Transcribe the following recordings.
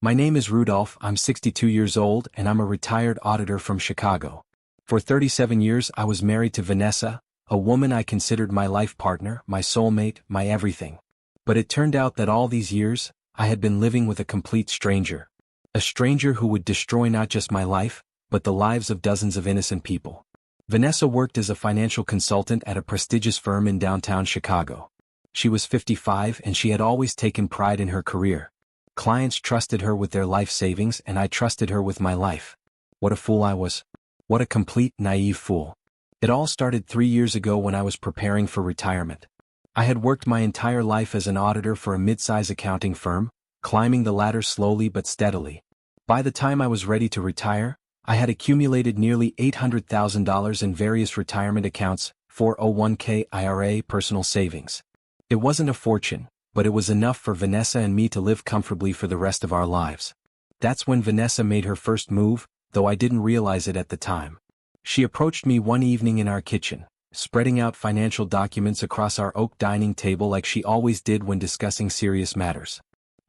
My name is Rudolph, I'm 62 years old, and I'm a retired auditor from Chicago. For 37 years I was married to Vanessa, a woman I considered my life partner, my soulmate, my everything. But it turned out that all these years, I had been living with a complete stranger. A stranger who would destroy not just my life, but the lives of dozens of innocent people. Vanessa worked as a financial consultant at a prestigious firm in downtown Chicago. She was 55 and she had always taken pride in her career. Clients trusted her with their life savings and I trusted her with my life. What a fool I was. What a complete, naive fool. It all started 3 years ago when I was preparing for retirement. I had worked my entire life as an auditor for a mid-size accounting firm, climbing the ladder slowly but steadily. By the time I was ready to retire, I had accumulated nearly $800,000 in various retirement accounts, 401k, IRA, personal savings. It wasn't a fortune, but it was enough for Vanessa and me to live comfortably for the rest of our lives. That's when Vanessa made her first move, though I didn't realize it at the time. She approached me one evening in our kitchen, spreading out financial documents across our oak dining table like she always did when discussing serious matters.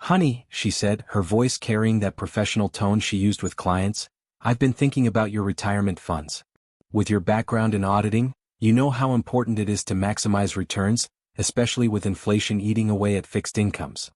"Honey," she said, her voice carrying that professional tone she used with clients, "I've been thinking about your retirement funds. With your background in auditing, you know how important it is to maximize returns, especially with inflation eating away at fixed incomes."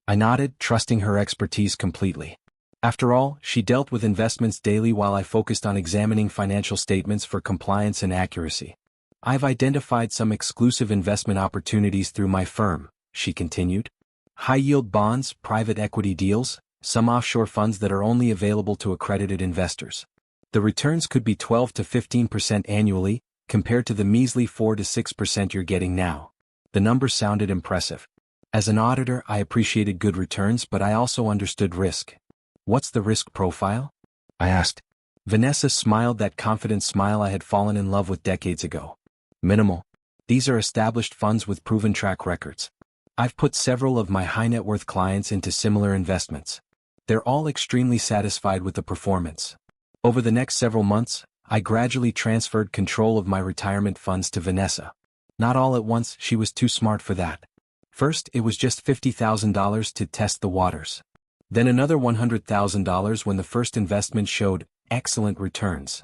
I nodded, trusting her expertise completely. After all, she dealt with investments daily while I focused on examining financial statements for compliance and accuracy. "I've identified some exclusive investment opportunities through my firm," she continued. "High-yield bonds, private equity deals, some offshore funds that are only available to accredited investors. The returns could be 12 to 15% annually, compared to the measly 4 to 6% you're getting now." The numbers sounded impressive. As an auditor, I appreciated good returns, but I also understood risk. "What's the risk profile?" I asked. Vanessa smiled, that confident smile I had fallen in love with decades ago. "Minimal. These are established funds with proven track records. I've put several of my high-net-worth clients into similar investments. They're all extremely satisfied with the performance." Over the next several months, I gradually transferred control of my retirement funds to Vanessa. Not all at once, she was too smart for that. First, it was just $50,000 to test the waters. Then another $100,000 when the first investment showed excellent returns.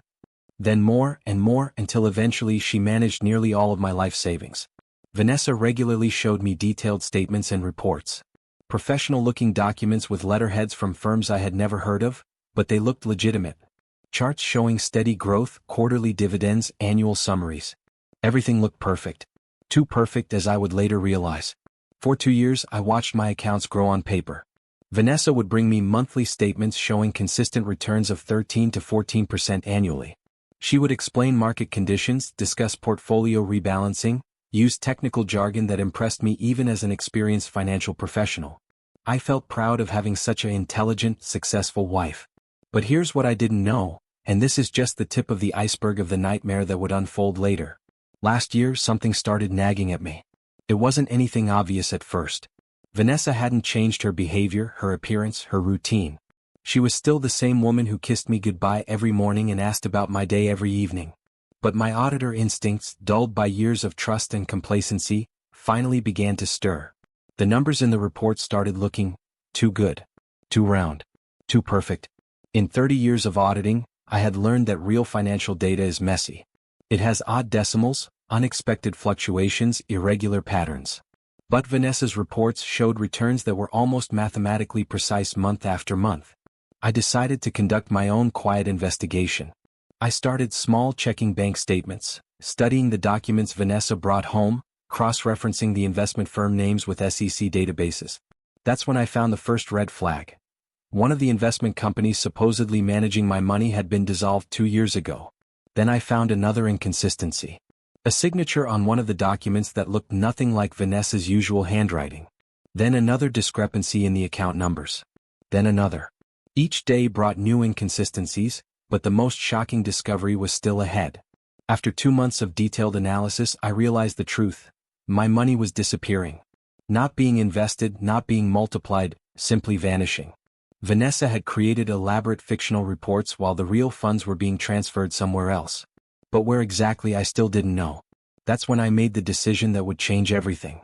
Then more and more until eventually she managed nearly all of my life savings. Vanessa regularly showed me detailed statements and reports. Professional-looking documents with letterheads from firms I had never heard of, but they looked legitimate. Charts showing steady growth, quarterly dividends, annual summaries. Everything looked perfect. Too perfect, as I would later realize. For 2 years I watched my accounts grow on paper. Vanessa would bring me monthly statements showing consistent returns of 13 to 14% annually. She would explain market conditions, discuss portfolio rebalancing, use technical jargon that impressed me even as an experienced financial professional. I felt proud of having such an intelligent, successful wife. But here's what I didn't know, and this is just the tip of the iceberg of the nightmare that would unfold later. Last year, something started nagging at me. It wasn't anything obvious at first. Vanessa hadn't changed her behavior, her appearance, her routine. She was still the same woman who kissed me goodbye every morning and asked about my day every evening. But my auditor instincts, dulled by years of trust and complacency, finally began to stir. The numbers in the report started looking too good, too round, too perfect. In 30 years of auditing, I had learned that real financial data is messy. It has odd decimals, unexpected fluctuations, irregular patterns. But Vanessa's reports showed returns that were almost mathematically precise month after month. I decided to conduct my own quiet investigation. I started small, checking bank statements, studying the documents Vanessa brought home, cross-referencing the investment firm names with SEC databases. That's when I found the first red flag. One of the investment companies supposedly managing my money had been dissolved 2 years ago. Then I found another inconsistency. A signature on one of the documents that looked nothing like Vanessa's usual handwriting. Then another discrepancy in the account numbers. Then another. Each day brought new inconsistencies, but the most shocking discovery was still ahead. After 2 months of detailed analysis, I realized the truth. My money was disappearing. Not being invested, not being multiplied, simply vanishing. Vanessa had created elaborate fictional reports while the real funds were being transferred somewhere else. But where exactly I still didn't know. That's when I made the decision that would change everything.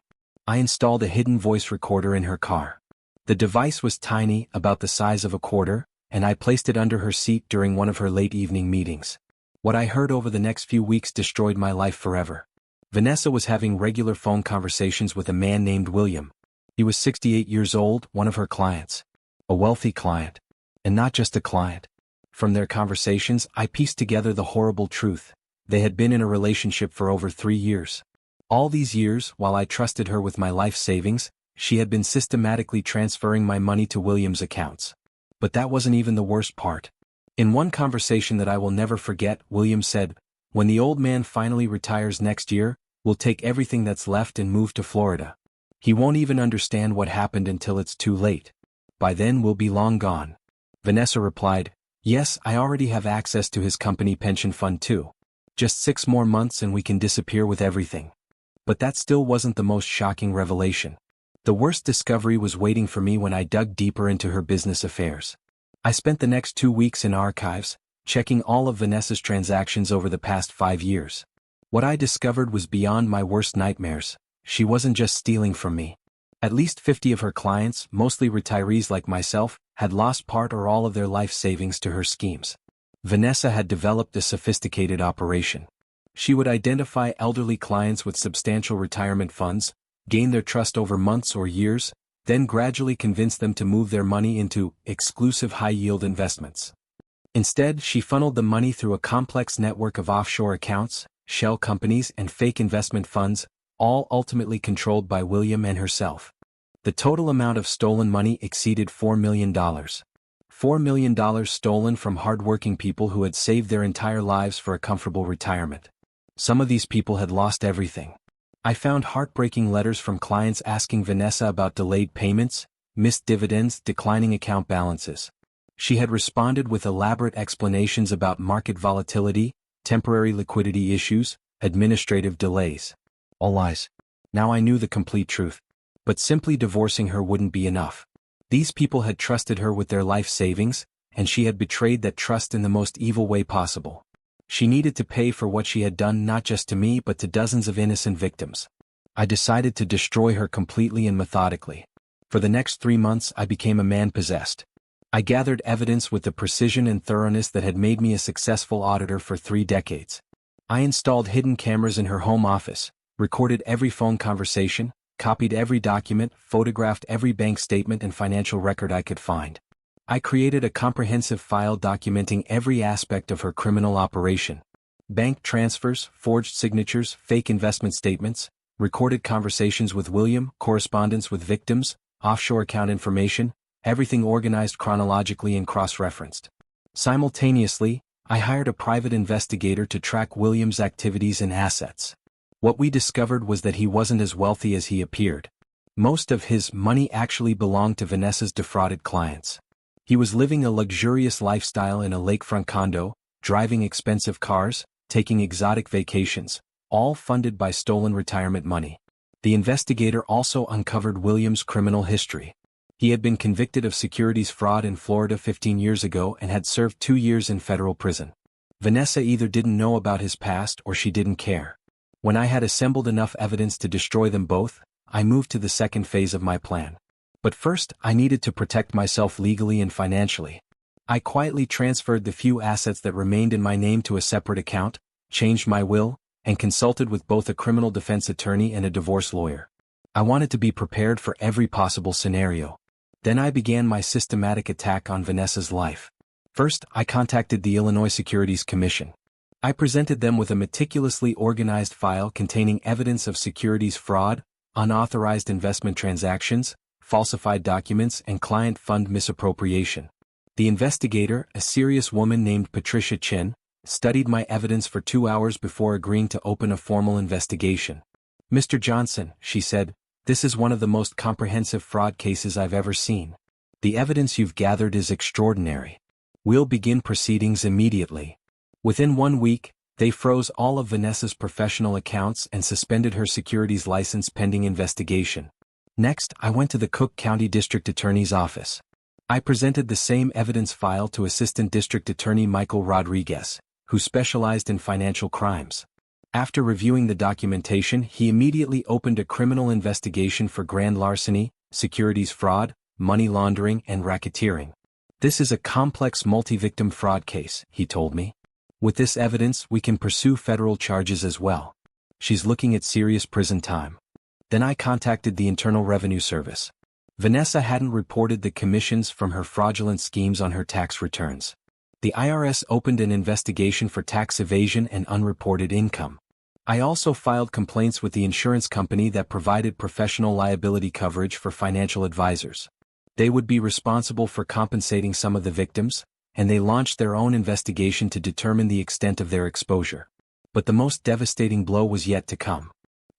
I installed a hidden voice recorder in her car. The device was tiny, about the size of a quarter, and I placed it under her seat during one of her late evening meetings. What I heard over the next few weeks destroyed my life forever. Vanessa was having regular phone conversations with a man named William. He was 68 years old, one of her clients. A wealthy client. And not just a client. From their conversations, I pieced together the horrible truth. They had been in a relationship for over 3 years. All these years, while I trusted her with my life savings, she had been systematically transferring my money to William's accounts. But that wasn't even the worst part. In one conversation that I will never forget, William said, "When the old man finally retires next year, we'll take everything that's left and move to Florida. He won't even understand what happened until it's too late. By then we'll be long gone." Vanessa replied, "Yes, I already have access to his company pension fund too. Just 6 more months and we can disappear with everything." But that still wasn't the most shocking revelation. The worst discovery was waiting for me when I dug deeper into her business affairs. I spent the next 2 weeks in archives, checking all of Vanessa's transactions over the past 5 years. What I discovered was beyond my worst nightmares. She wasn't just stealing from me. At least 50 of her clients, mostly retirees like myself, had lost part or all of their life savings to her schemes. Vanessa had developed a sophisticated operation. She would identify elderly clients with substantial retirement funds, gain their trust over months or years, then gradually convince them to move their money into exclusive high-yield investments. Instead, she funneled the money through a complex network of offshore accounts, shell companies, and fake investment funds, all ultimately controlled by William and herself. The total amount of stolen money exceeded $4 million. $4 million stolen from hardworking people who had saved their entire lives for a comfortable retirement. Some of these people had lost everything. I found heartbreaking letters from clients asking Vanessa about delayed payments, missed dividends, declining account balances. She had responded with elaborate explanations about market volatility, temporary liquidity issues, administrative delays. All lies. Now I knew the complete truth. But simply divorcing her wouldn't be enough. These people had trusted her with their life savings, and she had betrayed that trust in the most evil way possible. She needed to pay for what she had done not just to me but to dozens of innocent victims. I decided to destroy her completely and methodically. For the next 3 months I became a man possessed. I gathered evidence with the precision and thoroughness that had made me a successful auditor for 3 decades. I installed hidden cameras in her home office, recorded every phone conversation, copied every document, photographed every bank statement and financial record I could find. I created a comprehensive file documenting every aspect of her criminal operation. Bank transfers, forged signatures, fake investment statements, recorded conversations with William, correspondence with victims, offshore account information, everything organized chronologically and cross-referenced. Simultaneously, I hired a private investigator to track William's activities and assets. What we discovered was that he wasn't as wealthy as he appeared. Most of his money actually belonged to Vanessa's defrauded clients. He was living a luxurious lifestyle in a lakefront condo, driving expensive cars, taking exotic vacations, all funded by stolen retirement money. The investigator also uncovered William's criminal history. He had been convicted of securities fraud in Florida 15 years ago and had served 2 years in federal prison. Vanessa either didn't know about his past or she didn't care. When I had assembled enough evidence to destroy them both, I moved to the second phase of my plan. But first, I needed to protect myself legally and financially. I quietly transferred the few assets that remained in my name to a separate account, changed my will, and consulted with both a criminal defense attorney and a divorce lawyer. I wanted to be prepared for every possible scenario. Then I began my systematic attack on Vanessa's life. First, I contacted the Illinois Securities Commission. I presented them with a meticulously organized file containing evidence of securities fraud, unauthorized investment transactions, falsified documents, and client fund misappropriation. The investigator, a serious woman named Patricia Chin, studied my evidence for 2 hours before agreeing to open a formal investigation. "Mr. Johnson," she said, "this is one of the most comprehensive fraud cases I've ever seen. The evidence you've gathered is extraordinary. We'll begin proceedings immediately." Within 1 week, they froze all of Vanessa's professional accounts and suspended her securities license pending investigation. Next, I went to the Cook County District Attorney's office. I presented the same evidence file to Assistant District Attorney Michael Rodriguez, who specialized in financial crimes. After reviewing the documentation, he immediately opened a criminal investigation for grand larceny, securities fraud, money laundering, and racketeering. This is a complex multi-victim fraud case, he told me. With this evidence, we can pursue federal charges as well. She's looking at serious prison time. Then I contacted the Internal Revenue Service. Vanessa hadn't reported the commissions from her fraudulent schemes on her tax returns. The IRS opened an investigation for tax evasion and unreported income. I also filed complaints with the insurance company that provided professional liability coverage for financial advisors. They would be responsible for compensating some of the victims, and they launched their own investigation to determine the extent of their exposure. But the most devastating blow was yet to come.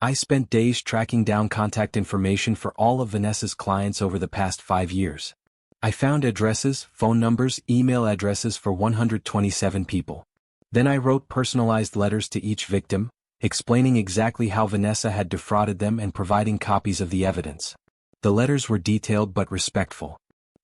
I spent days tracking down contact information for all of Vanessa's clients over the past 5 years. I found addresses, phone numbers, email addresses for 127 people. Then I wrote personalized letters to each victim, explaining exactly how Vanessa had defrauded them and providing copies of the evidence. The letters were detailed but respectful.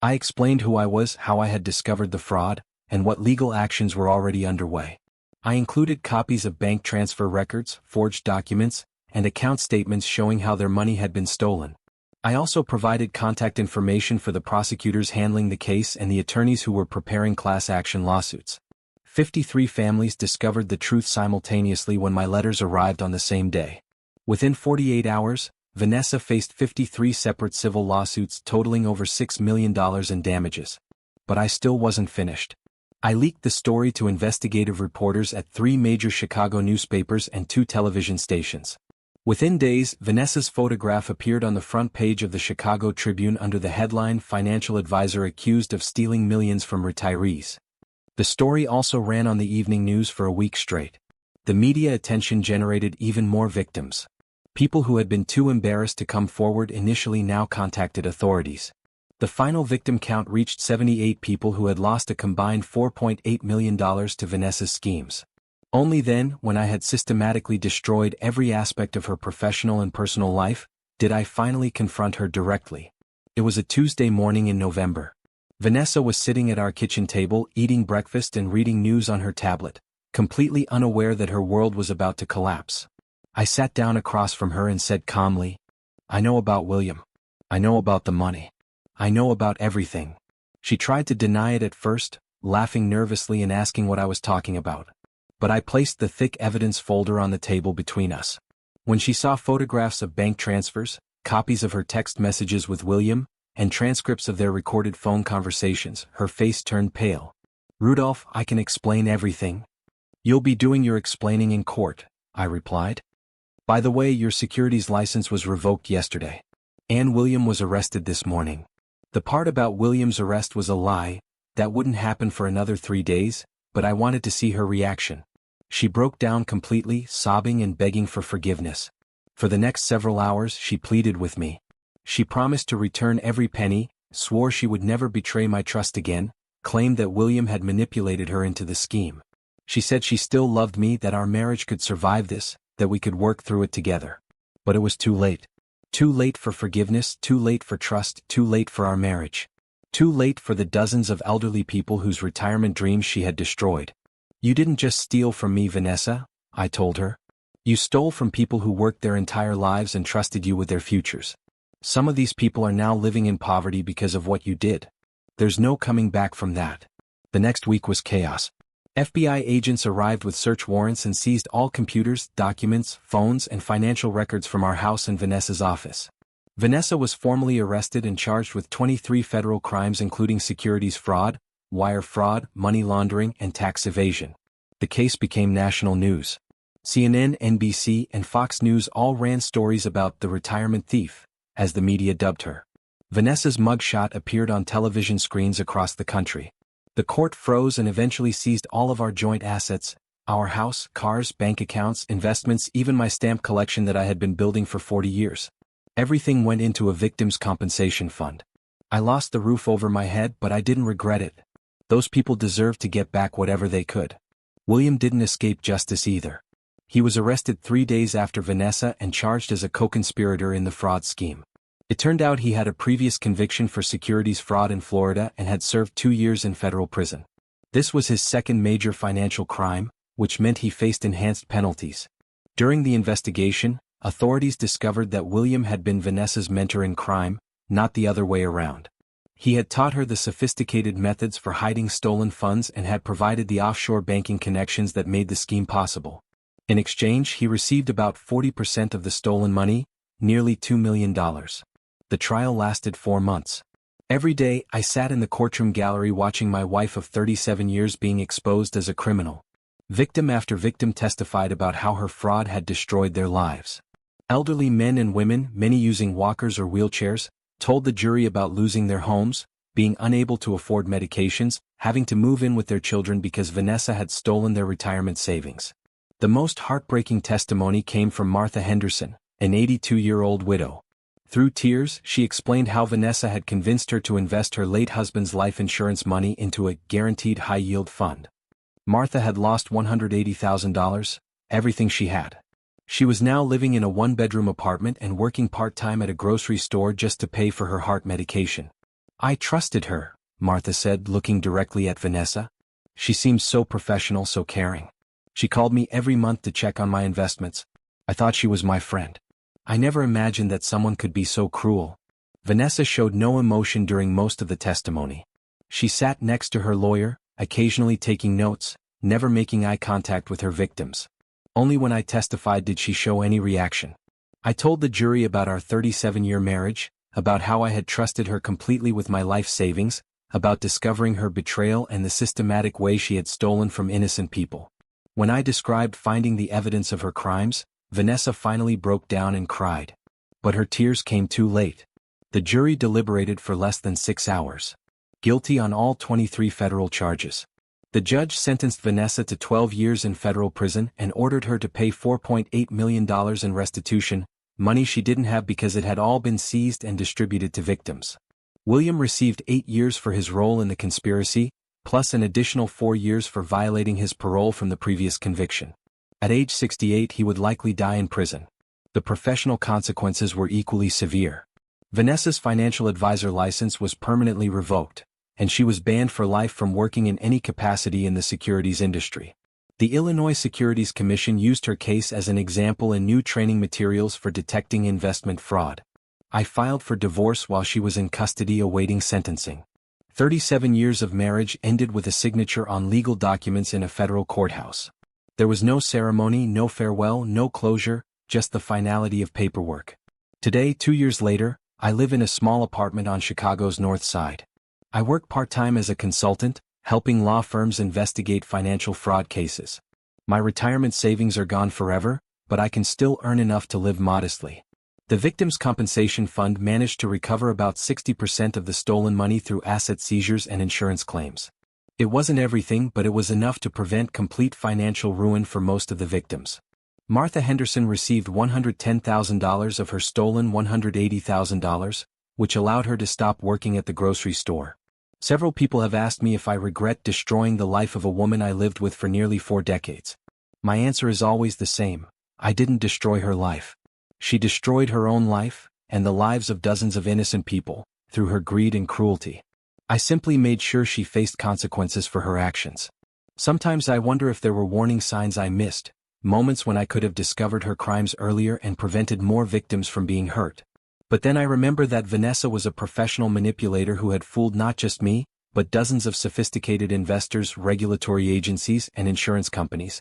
I explained who I was, how I had discovered the fraud, and what legal actions were already underway. I included copies of bank transfer records, forged documents, and account statements showing how their money had been stolen. I also provided contact information for the prosecutors handling the case and the attorneys who were preparing class action lawsuits. 53 families discovered the truth simultaneously when my letters arrived on the same day. Within 48 hours, Vanessa faced 53 separate civil lawsuits totaling over $6 million in damages. But I still wasn't finished. I leaked the story to investigative reporters at 3 major Chicago newspapers and 2 television stations. Within days, Vanessa's photograph appeared on the front page of the Chicago Tribune under the headline "Financial Advisor Accused of Stealing Millions from Retirees." The story also ran on the evening news for a week straight. The media attention generated even more victims. People who had been too embarrassed to come forward initially now contacted authorities. The final victim count reached 78 people who had lost a combined $4.8 million to Vanessa's schemes. Only then, when I had systematically destroyed every aspect of her professional and personal life, did I finally confront her directly. It was a Tuesday morning in November. Vanessa was sitting at our kitchen table eating breakfast and reading news on her tablet, completely unaware that her world was about to collapse. I sat down across from her and said calmly, "I know about William. I know about the money. I know about everything." She tried to deny it at first, laughing nervously and asking what I was talking about. But I placed the thick evidence folder on the table between us. When she saw photographs of bank transfers, copies of her text messages with William, and transcripts of their recorded phone conversations, her face turned pale. "Rudolph, I can explain everything." "You'll be doing your explaining in court," I replied. "By the way, your securities license was revoked yesterday. And William was arrested this morning." The part about William's arrest was a lie. That wouldn't happen for another 3 days, but I wanted to see her reaction. She broke down completely, sobbing and begging for forgiveness. For the next several hours she pleaded with me. She promised to return every penny, swore she would never betray my trust again, claimed that William had manipulated her into the scheme. She said she still loved me, that our marriage could survive this, that we could work through it together. But it was too late. Too late for forgiveness, too late for trust, too late for our marriage. Too late for the dozens of elderly people whose retirement dreams she had destroyed. "You didn't just steal from me, Vanessa," I told her. "You stole from people who worked their entire lives and trusted you with their futures. Some of these people are now living in poverty because of what you did. There's no coming back from that." The next week was chaos. FBI agents arrived with search warrants and seized all computers, documents, phones, and financial records from our house and Vanessa's office. Vanessa was formally arrested and charged with 23 federal crimes including securities fraud, wire fraud, money laundering, and tax evasion. The case became national news. CNN, NBC, and Fox News all ran stories about the retirement thief, as the media dubbed her. Vanessa's mugshot appeared on television screens across the country. The court froze and eventually seized all of our joint assets, our house, cars, bank accounts, investments, even my stamp collection that I had been building for 40 years. Everything went into a victim's compensation fund. I lost the roof over my head, but I didn't regret it. Those people deserved to get back whatever they could. William didn't escape justice either. He was arrested 3 days after Vanessa and charged as a co-conspirator in the fraud scheme. It turned out he had a previous conviction for securities fraud in Florida and had served 2 years in federal prison. This was his second major financial crime, which meant he faced enhanced penalties. During the investigation, authorities discovered that William had been Vanessa's mentor in crime, not the other way around. He had taught her the sophisticated methods for hiding stolen funds and had provided the offshore banking connections that made the scheme possible. In exchange, he received about 40% of the stolen money, nearly $2 million. The trial lasted 4 months. Every day, I sat in the courtroom gallery watching my wife of 37 years being exposed as a criminal. Victim after victim testified about how her fraud had destroyed their lives. Elderly men and women, many using walkers or wheelchairs, told the jury about losing their homes, being unable to afford medications, having to move in with their children because Vanessa had stolen their retirement savings. The most heartbreaking testimony came from Martha Henderson, an 82-year-old widow. Through tears, she explained how Vanessa had convinced her to invest her late husband's life insurance money into a guaranteed high-yield fund. Martha had lost $180,000, everything she had. She was now living in a one-bedroom apartment and working part-time at a grocery store just to pay for her heart medication. I trusted her, Martha said, looking directly at Vanessa. She seemed so professional, so caring. She called me every month to check on my investments. I thought she was my friend. I never imagined that someone could be so cruel. Vanessa showed no emotion during most of the testimony. She sat next to her lawyer, occasionally taking notes, never making eye contact with her victims. Only when I testified did she show any reaction. I told the jury about our 37-year marriage, about how I had trusted her completely with my life savings, about discovering her betrayal and the systematic way she had stolen from innocent people. When I described finding the evidence of her crimes, Vanessa finally broke down and cried. But her tears came too late. The jury deliberated for less than 6 hours. Guilty on all 23 federal charges. The judge sentenced Vanessa to 12 years in federal prison and ordered her to pay $4.8 million in restitution, money she didn't have because it had all been seized and distributed to victims. William received 8 years for his role in the conspiracy, plus an additional 4 years for violating his parole from the previous conviction. At age 68 he would likely die in prison. The professional consequences were equally severe. Vanessa's financial advisor license was permanently revoked, and she was banned for life from working in any capacity in the securities industry. The Illinois Securities Commission used her case as an example in new training materials for detecting investment fraud. I filed for divorce while she was in custody awaiting sentencing. 37 years of marriage ended with a signature on legal documents in a federal courthouse. There was no ceremony, no farewell, no closure, just the finality of paperwork. Today, 2 years later, I live in a small apartment on Chicago's North Side. I work part-time as a consultant, helping law firms investigate financial fraud cases. My retirement savings are gone forever, but I can still earn enough to live modestly. The Victims' Compensation Fund managed to recover about 60% of the stolen money through asset seizures and insurance claims. It wasn't everything, but it was enough to prevent complete financial ruin for most of the victims. Martha Henderson received $110,000 of her stolen $180,000, which allowed her to stop working at the grocery store. Several people have asked me if I regret destroying the life of a woman I lived with for nearly 4 decades. My answer is always the same: I didn't destroy her life. She destroyed her own life, and the lives of dozens of innocent people, through her greed and cruelty. I simply made sure she faced consequences for her actions. Sometimes I wonder if there were warning signs I missed, moments when I could have discovered her crimes earlier and prevented more victims from being hurt. But then I remember that Vanessa was a professional manipulator who had fooled not just me, but dozens of sophisticated investors, regulatory agencies, and insurance companies.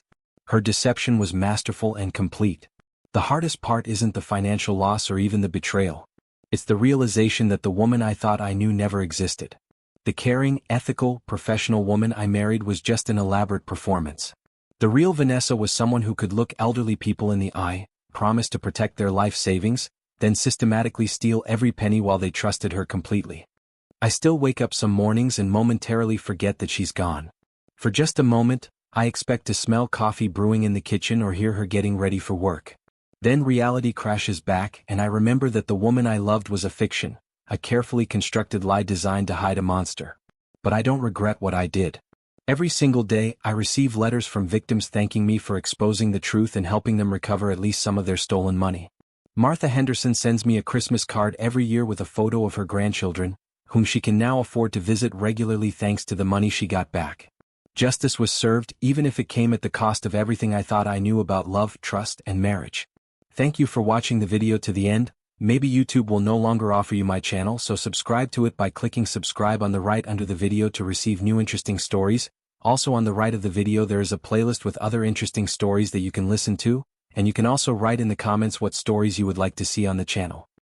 Her deception was masterful and complete. The hardest part isn't the financial loss or even the betrayal. It's the realization that the woman I thought I knew never existed. The caring, ethical, professional woman I married was just an elaborate performance. The real Vanessa was someone who could look elderly people in the eye, promise to protect their life savings, then systematically steal every penny while they trusted her completely. I still wake up some mornings and momentarily forget that she's gone. For just a moment, I expect to smell coffee brewing in the kitchen or hear her getting ready for work. Then reality crashes back and I remember that the woman I loved was a fiction, a carefully constructed lie designed to hide a monster. But I don't regret what I did. Every single day, I receive letters from victims thanking me for exposing the truth and helping them recover at least some of their stolen money. Martha Henderson sends me a Christmas card every year with a photo of her grandchildren, whom she can now afford to visit regularly thanks to the money she got back. Justice was served, even if it came at the cost of everything I thought I knew about love, trust, and marriage. Thank you for watching the video to the end. Maybe YouTube will no longer offer you my channel, so subscribe to it by clicking subscribe on the right under the video to receive new interesting stories. Also on the right of the video there is a playlist with other interesting stories that you can listen to, and you can also write in the comments what stories you would like to see on the channel.